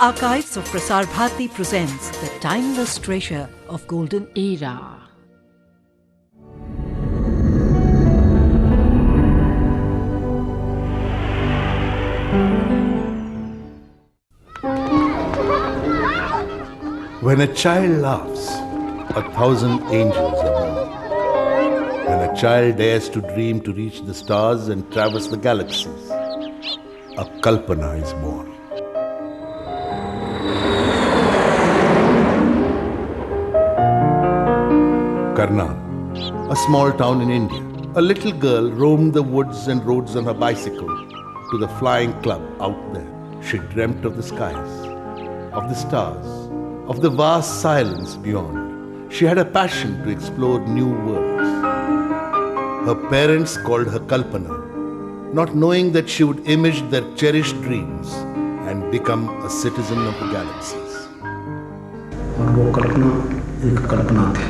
Archives of Prasar Bharati presents the timeless treasure of golden era. When a child laughs, 1,000 angels are born. When a child dares to dream to reach the stars and traverse the galaxies, a Kalpana is born. Karnal, a small town in India. A little girl roamed the woods and roads on her bicycle to the flying club out there. She dreamt of the skies, of the stars, of the vast silence beyond. She had a passion to explore new worlds. Her parents called her Kalpana, not knowing that she would image their cherished dreams and become a citizen of the galaxies. और वो कल्पना एक कल्पना थी,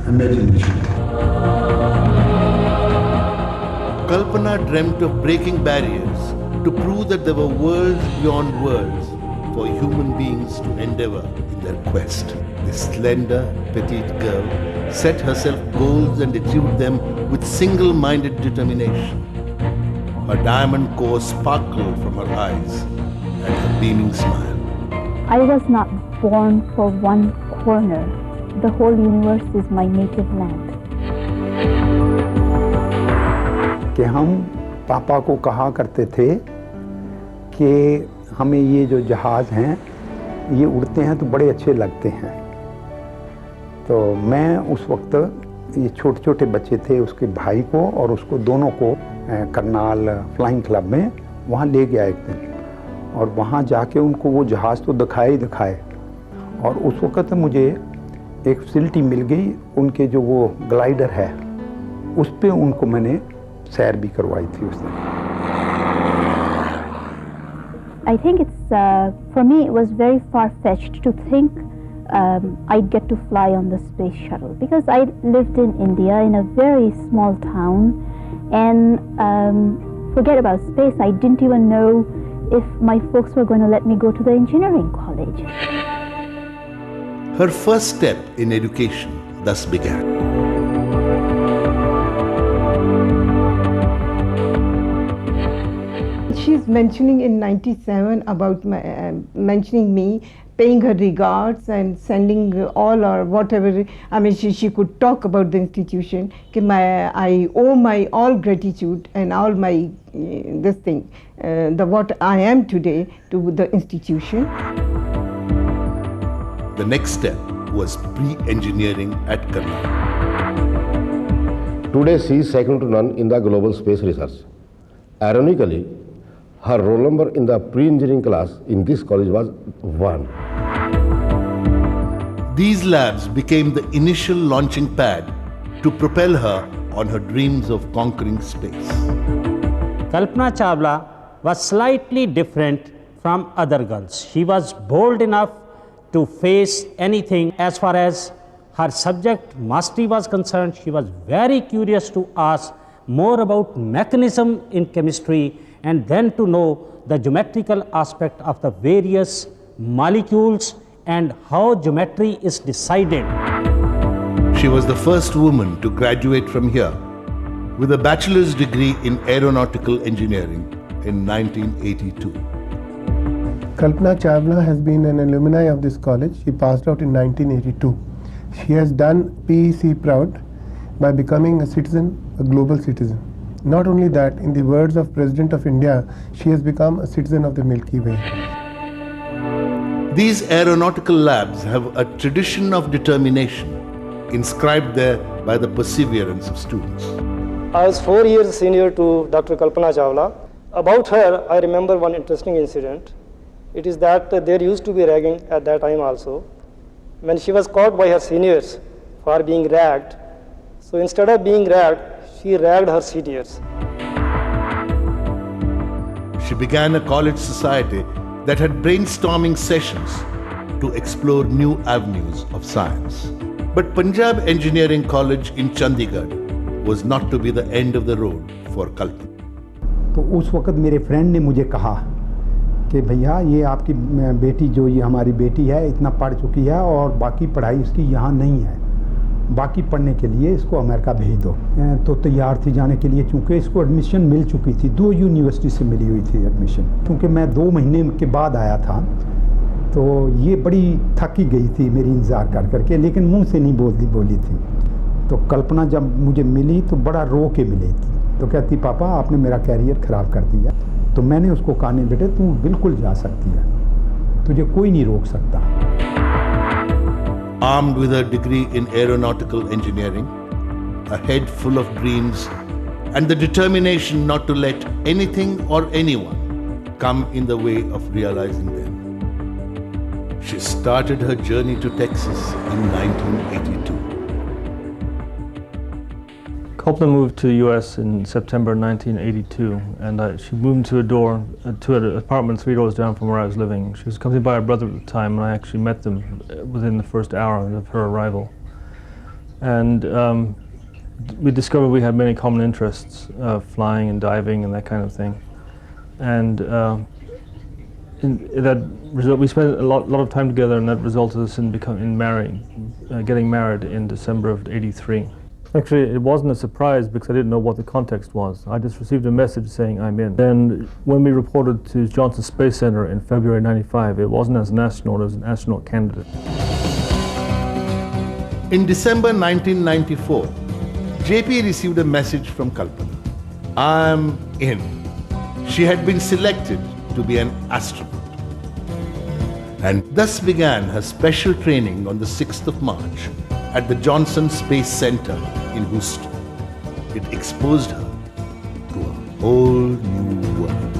imagination थी. Kalpana dreamt of breaking barriers to prove that there were worlds beyond worlds for human beings to endeavor in their quest. This slender, petite girl set herself goals and achieved them with single-minded determination. Her diamond core sparkled from her eyes and her beaming smile. I was not born for one corner. The whole universe is my native land. कि हम पापा को कहा करते थे कि हमें ये जो जहाज़ हैं ये उड़ते हैं तो बड़े अच्छे लगते हैं. तो मैं उस वक्त ये छोटे छोटे बच्चे थे, उसके भाई को और उसको दोनों को करनाल फ्लाइंग क्लब में वहाँ ले गया एक दिन. और वहाँ जाके उनको वो जहाज़ तो दिखाए ही दिखाए. और उस वक्त मुझे एक फैसिलिटी मिल गई, उनके जो वो ग्लाइडर है उस पे उनको मैंने सैर भी करवाई थी उस दिन. I think it's, for me, it was very far-fetched to think I'd get to fly on the space shuttle, because I lived in India in a very small town, and forget about space, I didn't even know if my folks were going to let me go to the engineering college. Her first step in education thus began. She's mentioning in 97 about mentioning me, paying her regards and sending all or whatever. I mean, she could talk about the institution. I owe my all gratitude and all my this thing, what I am today, to the institution. The next step was pre-engineering at Karnal. Today she is second to none in the global space research. Ironically, her roll number in the pre-engineering class in this college was 1. These labs became the initial launching pad to propel her on her dreams of conquering space. Kalpana Chawla was slightly different from other girls. She was bold enough to face anything. As far as her subject mastery was concerned, she was very curious to ask more about mechanism in chemistry and then to know the geometrical aspect of the various molecules and how geometry is decided. She was the first woman to graduate from here with a bachelor's degree in aeronautical engineering in 1982. Kalpana Chawla has been an alumni of this college. She passed out in 1982. She has done PEC proud by becoming a citizen, a global citizen. Not only that, in the words of President of India, she has become a citizen of the Milky Way. These aeronautical labs have a tradition of determination inscribed there by the perseverance of students. I was 4 years senior to Dr. Kalpana Chawla. About her, I remember one interesting incident. It is that there used to be ragging at that time also. When she was caught by her seniors for being ragged, so instead of being ragged, she ragged her seniors. She began a college society that had brainstorming sessions to explore new avenues of science. But Punjab Engineering College in Chandigarh was not to be the end of the road for Kalpana. तो उस वक्त मेरे friend ने मुझे कहा कि भैया ये आपकी बेटी जो ये हमारी बेटी है इतना पढ़ चुकी है और बाकी पढ़ाई उसकी यहाँ नहीं है, बाकी पढ़ने के लिए इसको अमेरिका भेज दो। तो तैयार थी जाने के लिए, चूँकि इसको एडमिशन मिल चुकी थी, 2 यूनिवर्सिटी से मिली हुई थी एडमिशन। क्योंकि मैं 2 महीने के बाद आया था तो ये बड़ी थकी गई थी मेरी इंतज़ार कर करके, लेकिन मुंह से नहीं बोली थी। तो कल्पना जब मुझे मिली तो बड़ा रो के मिली थी, तो कहती पापा आपने मेरा कैरियर ख़राब कर दिया। तो मैंने उसको कहा नहीं बेटे तू बिल्कुल जा सकती है, तुझे कोई नहीं रोक सकता। Armed with a degree in aeronautical engineering, a head full of dreams, and the determination not to let anything or anyone come in the way of realizing them, she started her journey to Texas in 1982. Kalpana moved to the U.S. in September 1982, and she moved to an apartment 3 doors down from where I was living. She was accompanied by her brother at the time, and I actually met them within the first hour of her arrival. And we discovered we had many common interests, flying and diving and that kind of thing. And we spent a lot of time together, and that resulted us in getting married in December of '83. Actually, it wasn't a surprise because I didn't know what the context was. I just received a message saying I'm in. Then when we reported to Johnson Space Center in February '95, it wasn't as an astronaut, it was an astronaut candidate. In December 1994, JP received a message from Kalpana. I'm in. She had been selected to be an astronaut. And thus began her special training on the 6th of March at the Johnson Space Center in Houston. It exposed her to a whole new world.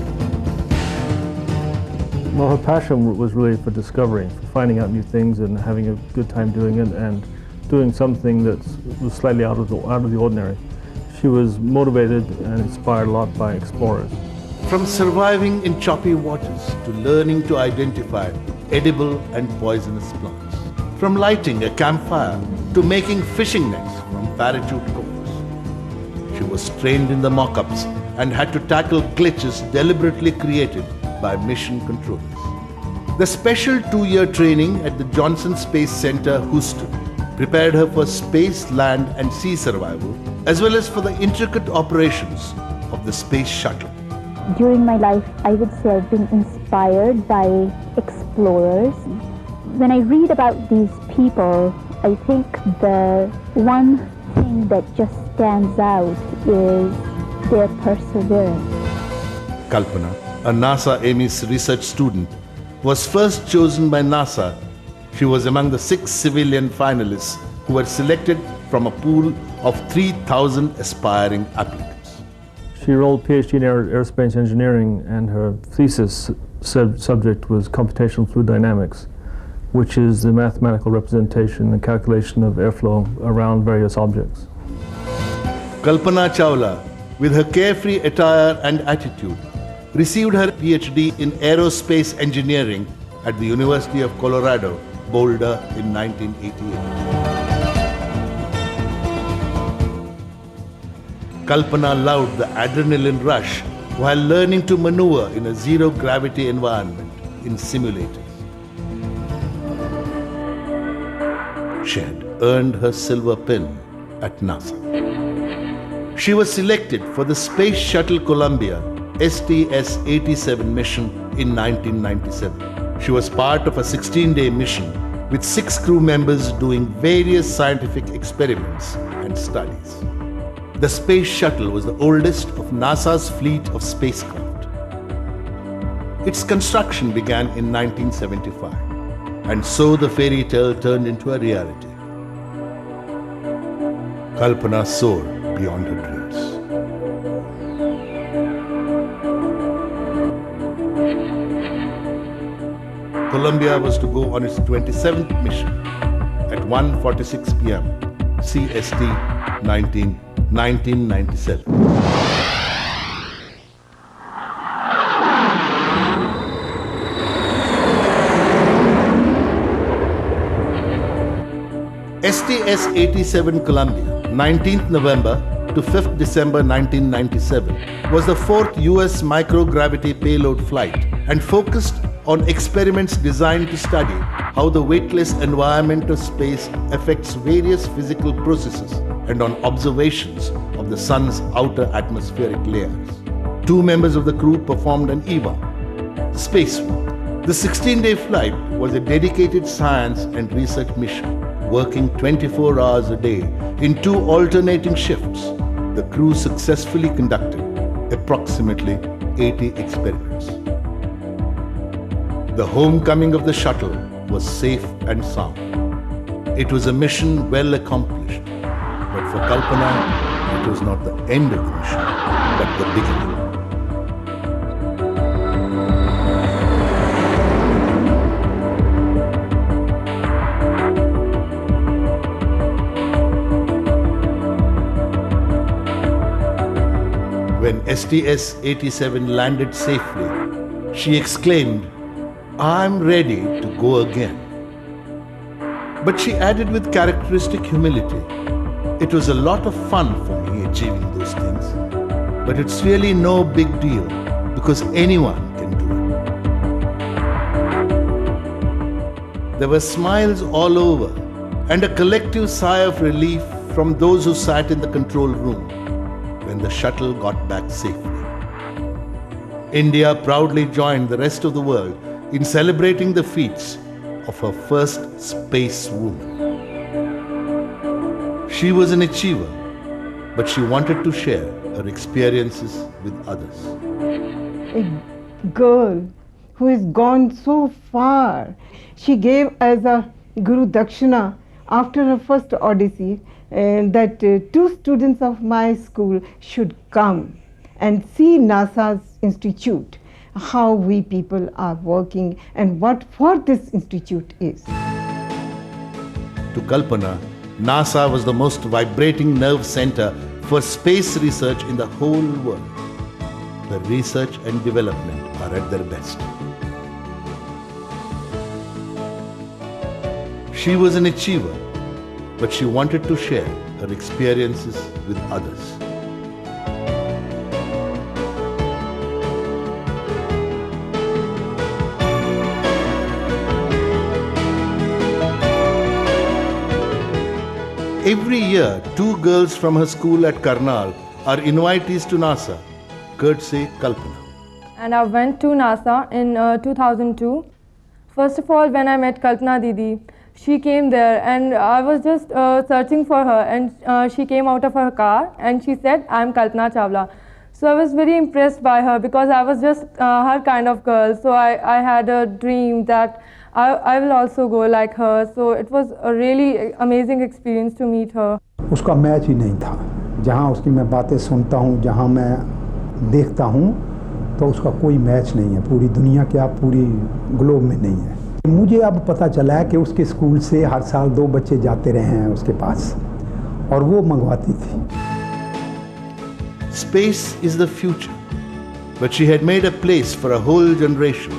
Well, her passion was really for discovery, for finding out new things and having a good time doing it, and doing something that was slightly out of the ordinary. She was motivated and inspired a lot by explorers. From surviving in choppy waters to learning to identify edible and poisonous plants. From lighting a campfire to making fishing nets from parachute cords. She was trained in the mock-ups and had to tackle glitches deliberately created by mission controllers. The special 2-year training at the Johnson Space Center, Houston, prepared her for space, land and sea survival, as well as for the intricate operations of the space shuttle. During my life, I would say I've been inspired by explorers. When I read about these people, I think the one thing that just stands out is their perseverance. Kalpana, a NASA Ames Research student, was first chosen by NASA. She was among the 6 civilian finalists who were selected from a pool of 3,000 aspiring applicants. She enrolled PhD in aerospace engineering, and her thesis subject was computational fluid dynamics, which is the mathematical representation and calculation of airflow around various objects. Kalpana Chawla, with her carefree attire and attitude, received her PhD in aerospace engineering at the University of Colorado, Boulder in 1988. Kalpana loved the adrenaline rush while learning to maneuver in a zero-gravity environment in simulators. She had earned her silver pin at NASA. She was selected for the Space Shuttle Columbia STS-87 mission in 1997. She was part of a 16-day mission with 6 crew members doing various scientific experiments and studies. The Space Shuttle was the oldest of NASA's fleet of spacecraft. Its construction began in 1975, and so the fairy tale turned into a reality. Kalpana soared beyond her dreams. Columbia was to go on its 27th mission at 1:46 p.m. CST 1997. STS-87 Columbia, 19th November to 5th December 1997 was the 4th US microgravity payload flight and focused on experiments designed to study how the weightless environment of space affects various physical processes and on observations of the Sun's outer atmospheric layers. 2 members of the crew performed an EVA, spacewalk. The 16-day flight was a dedicated science and research mission, working 24 hours a day in 2 alternating shifts. The crew successfully conducted approximately 80 experiments. The homecoming of the shuttle was safe and sound. It was a mission well accomplished, but for Kalpana, it was not the end of the mission, but the beginning. When STS-87 landed safely, she exclaimed, "I'm ready to go again." But she added with characteristic humility, "It was a lot of fun for me achieving those things, but it's really no big deal because anyone can do it." There were smiles all over and a collective sigh of relief from those who sat in the control room when the shuttle got back safely. India proudly joined the rest of the world in celebrating the feats of her first space woman. She was an achiever, but she wanted to share her experiences with others. A girl who has gone so far. She gave as a Guru Dakshina after her first Odyssey that 2 students of my school should come and see NASA's institute, how we people are working and what for this institute is. To Kalpana, NASA was the most vibrating nerve center for space research in the whole world. The research and development are at their best. She was an achiever, but she wanted to share her experiences with others. Every year, 2 girls from her school at Karnal are invitees to NASA, courtesy Kalpana. And I went to NASA in 2002. First of all, when I met Kalpana Didi, she came there and I was just searching for her, and she came out of her car and she said, "I'm Kalpana Chawla." So I was very impressed by her because I was just her kind of girl. So I had a dream that I will also go like her. So it was a really amazing experience to meet her. उसका match ही नहीं था. जहाँ उसकी मैं बातें सुनता हूँ, जहाँ मैं देखता हूँ, तो उसका कोई मैच नहीं है. पूरी दुनिया क्या, पूरी ग्लोब में नहीं है. मुझे अब पता चला है कि उसके स्कूल से हर साल 2 बच्चे जाते रहे हैं उसके पास और वो मंगवाती थी. Space is the future, but she had made a place for a whole generation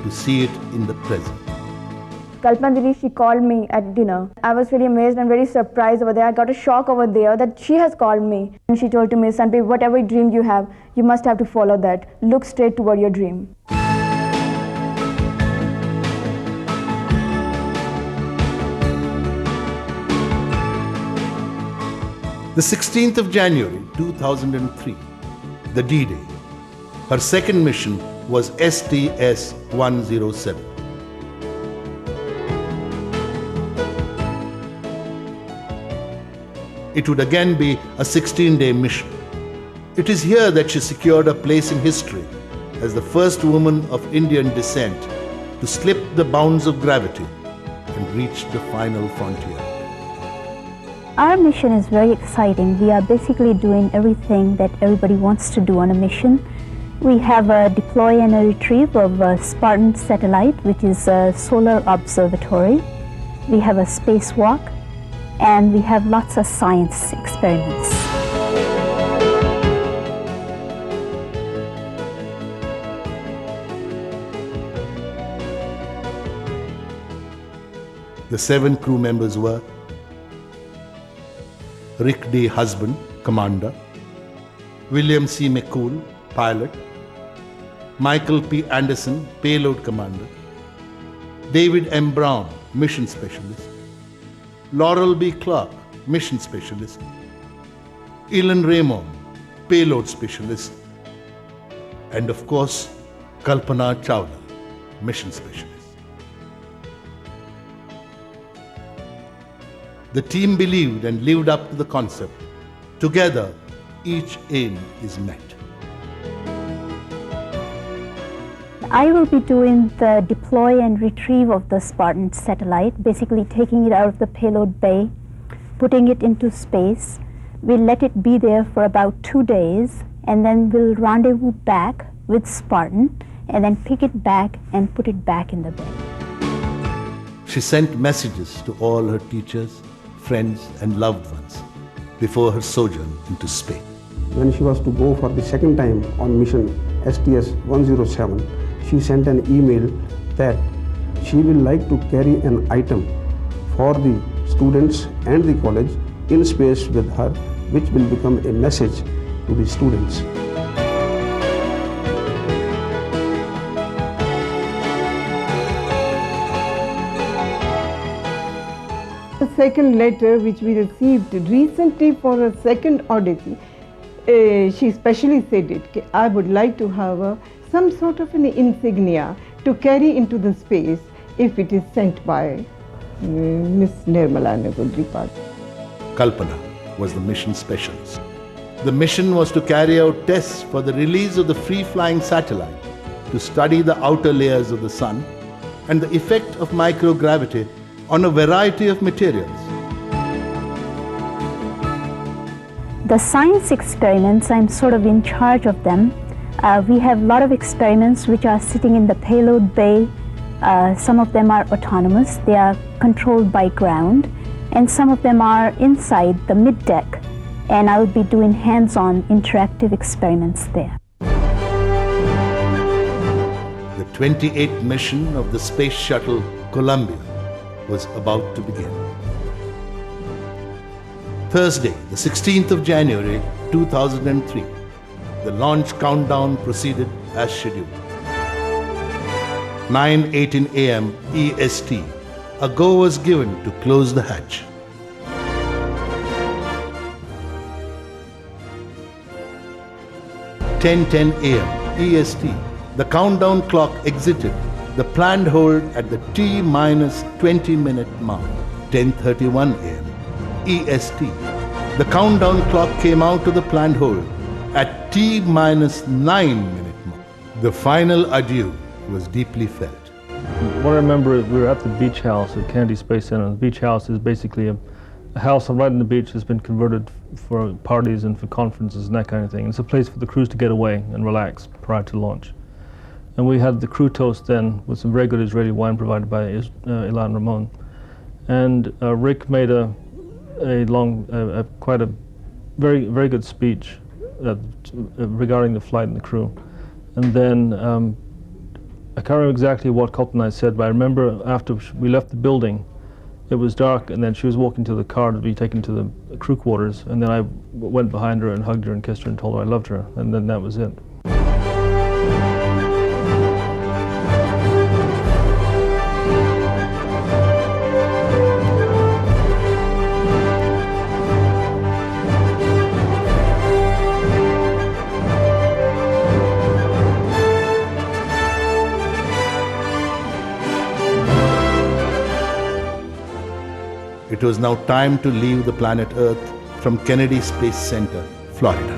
to see it in the present. Kalpana Didi, she called me at dinner. I was really amazed and very surprised over there. I got a shock over there that she has called me. And she told to me, "Sandeep, whatever dream you have, you must have to follow that. Look straight toward your dream." The 16th of January 2003, the D-Day. Her second mission was STS-107. It would again be a 16-day mission. It is here that she secured a place in history as the first woman of Indian descent to slip the bounds of gravity and reach the final frontier. Our mission is very exciting. We are basically doing everything that everybody wants to do on a mission. We have a deploy and a retrieve of a Spartan satellite, which is a solar observatory. We have a spacewalk, and we have lots of science experiments. The 7 crew members were Rick D. Husband, Commander; William C. McCool, Pilot; Michael P. Anderson, Payload Commander; David M. Brown, Mission Specialist; Laurel B. Clark, Mission Specialist; Ilan Raymond, Payload Specialist; and of course, Kalpana Chawla, Mission Specialist. The team believed and lived up to the concept. Together, each aim is met. I will be doing the deploy and retrieve of the Spartan satellite, basically taking it out of the payload bay, putting it into space. We'll let it be there for about 2 days, and then we'll rendezvous back with Spartan, and then pick it back and put it back in the bay. She sent messages to all her teachers, friends, and loved ones before her sojourn into space. When she was to go for the second time on mission STS-107, she sent an email that she will like to carry an item for the students and the college in space with her, which will become a message to the students. The second letter which we received recently for her second odyssey, she specially said it, I would like to have some sort of an insignia to carry into the space if it is sent by Miss Nirmala Nagudripad. Kalpana was the mission specialist. The mission was to carry out tests for the release of the free-flying satellite to study the outer layers of the sun and the effect of microgravity on a variety of materials. The science experiments, I'm sort of in charge of them. We have a lot of experiments which are sitting in the payload bay. Some of them are autonomous, they are controlled by ground, and some of them are inside the mid-deck, and I'll be doing hands-on interactive experiments there. The 28th mission of the Space Shuttle Columbia was about to begin. Thursday, the 16th of January 2003, the launch countdown proceeded as scheduled. 9:18 a.m. EST, a go was given to close the hatch. 10:10 a.m. EST, the countdown clock exited the planned hold at the T-20-minute mark. 10:31 a.m. EST, the countdown clock came out to the planned hold at T-9-minute mark. The final adieu was deeply felt. What I remember is we were at the beach house at Kennedy Space Center. The beach house is basically a house right on the beach that's been converted for parties and for conferences and that kind of thing. It's a place for the crews to get away and relax prior to launch. And we had the crew toast then with some very good Israeli wine provided by Ilan Ramon. And Rick made quite a very good speech regarding the flight and the crew. And then I can't remember exactly what Kalpana said, but I remember after we left the building, it was dark, and then she was walking to the car to be taken to the crew quarters, and then I went behind her and hugged her and kissed her and told her I loved her, and then that was it. It was now time to leave the planet Earth from Kennedy Space Center, Florida.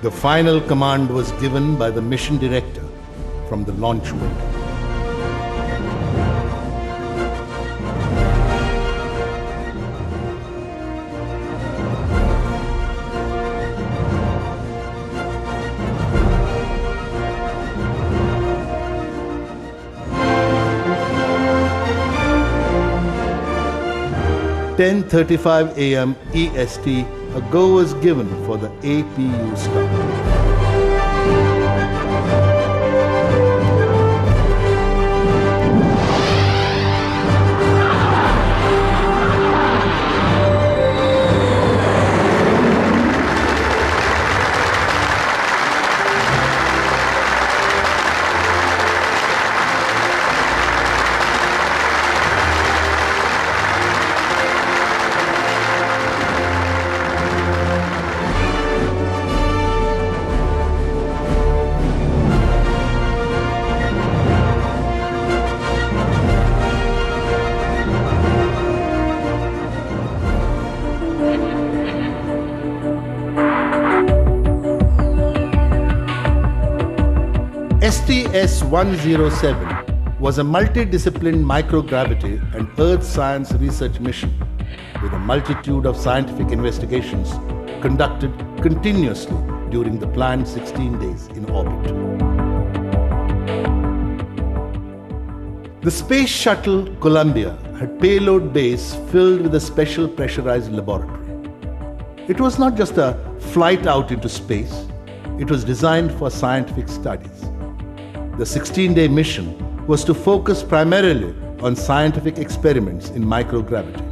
The final command was given by the mission director from the launch window. At 10:35 a.m. EST, a go was given for the APU start. STS-107 was a multidisciplined microgravity and earth science research mission with a multitude of scientific investigations conducted continuously during the planned 16 days in orbit. The Space Shuttle Columbia had payload bays filled with a special pressurized laboratory. It was not just a flight out into space, it was designed for scientific studies. The 16-day mission was to focus primarily on scientific experiments in microgravity.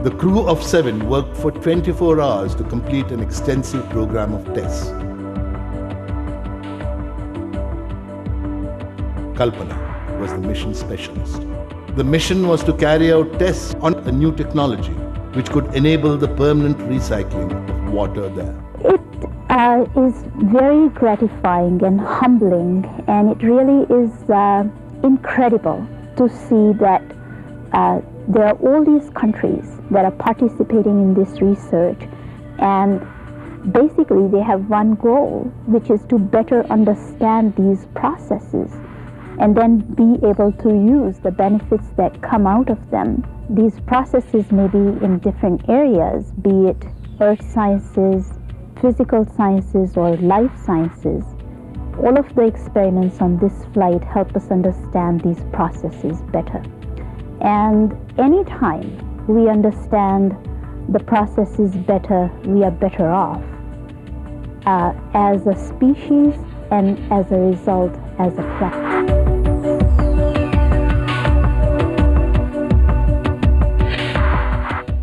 The crew of 7 worked for 24 hours to complete an extensive program of tests. Kalpana was the mission specialist. The mission was to carry out tests on a new technology which could enable the permanent recycling of water there. It is very gratifying and humbling, and it really is incredible to see that there are all these countries that are participating in this research, and basically they have one goal, which is to better understand these processes and then be able to use the benefits that come out of them. These processes may be in different areas, be it earth sciences, physical sciences, or life sciences. All of the experiments on this flight help us understand these processes better. And anytime we understand the processes better, we are better off as a species and as a result as a planet.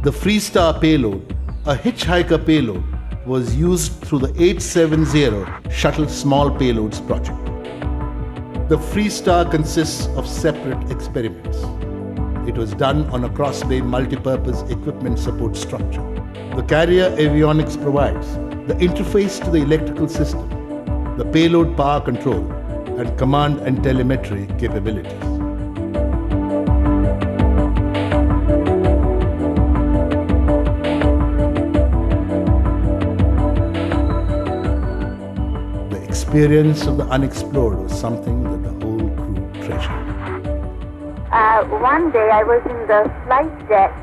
The Freestar payload, a hitchhiker payload, was used through the 870 Shuttle Small Payloads project. The Freestar consists of separate experiments. It was done on a cross-bay multipurpose equipment support structure. The carrier avionics provides the interface to the electrical system, the payload power control, and command and telemetry capabilities. The experience of the unexplored was something that the whole crew treasured. One day I was in the flight deck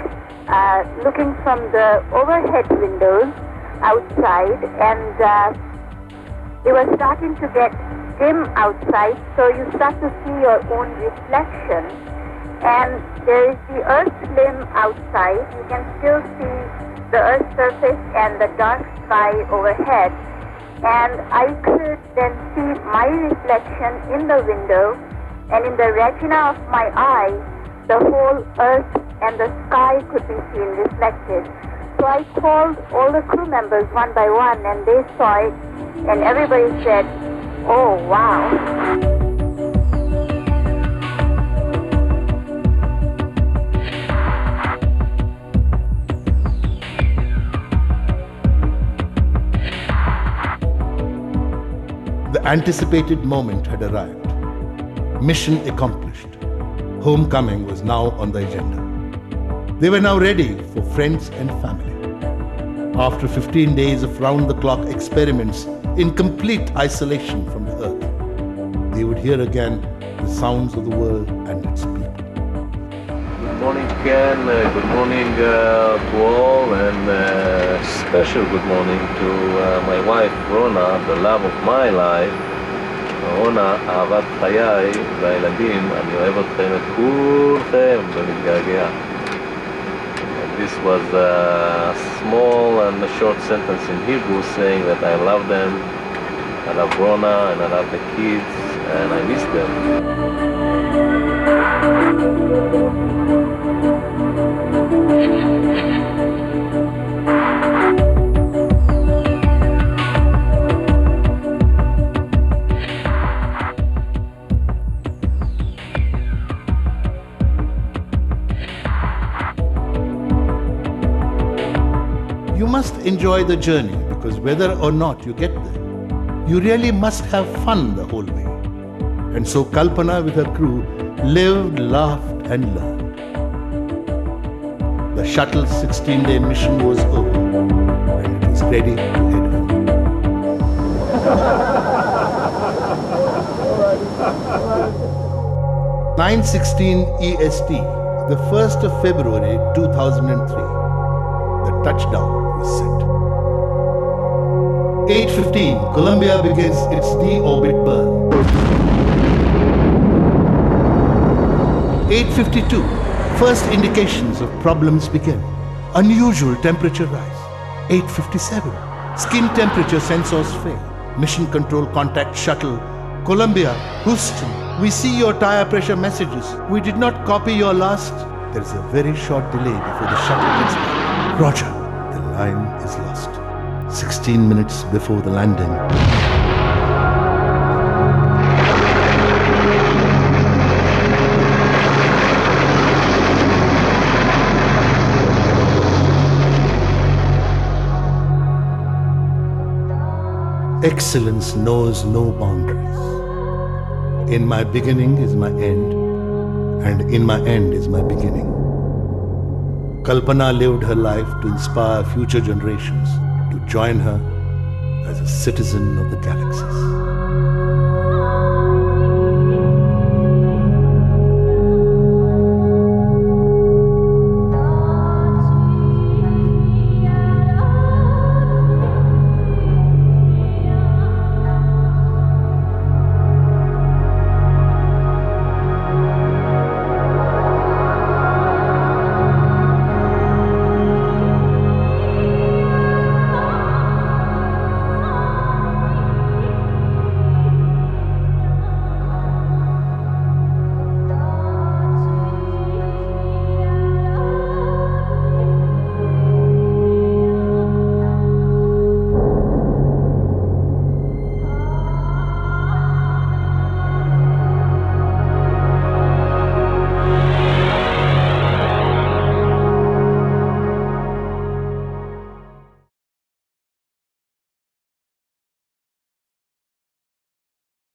looking from the overhead windows outside, and it was starting to get dim outside, so you start to see your own reflection. And there is the Earth's limb outside. You can still see the Earth's surface and the dark sky overhead. And I could then see my reflection in the window, and in the retina of my eye, the whole Earth and the sky could be seen reflected. So I called all the crew members one by one, and they saw it, and everybody said, "Oh, wow." The anticipated moment had arrived. Mission accomplished. Homecoming was now on the agenda. They were now ready for friends and family. After 15 days of round-the-clock experiments in complete isolation from the Earth, they would hear again the sounds of the world and its people. Good morning, Ken. Good morning to all, and special good morning to my wife, Rona, the love of my life. רונה, אהבת חיי והילדים, אני אוהב אתכם, את כולכם, ומתגעגע. This was a small and a short sentence in Hebrew saying that I love them, I love Rona, and I love the kids, and I miss them. You must enjoy the journey, because whether or not you get there, you really must have fun the whole way. And so Kalpana with her crew lived, laughed and learned. The shuttle's 16-day mission was over and it was ready to head home. 9:16 EST, the 1st of February 2003. The touchdown was set. 8:15, Columbia begins its deorbit burn. 8:52, first indications of problems begin. Unusual temperature rise. 8:57, skin temperature sensors fail. Mission control contact shuttle. Columbia, Houston, we see your tire pressure messages. We did not copy your last. There is a very short delay before the shuttle gets back. Roger, the line is lost. 16 minutes before the landing. Excellence knows no boundaries. In my beginning is my end, and in my end is my beginning. Kalpana lived her life to inspire future generations to join her as a citizen of the galaxies.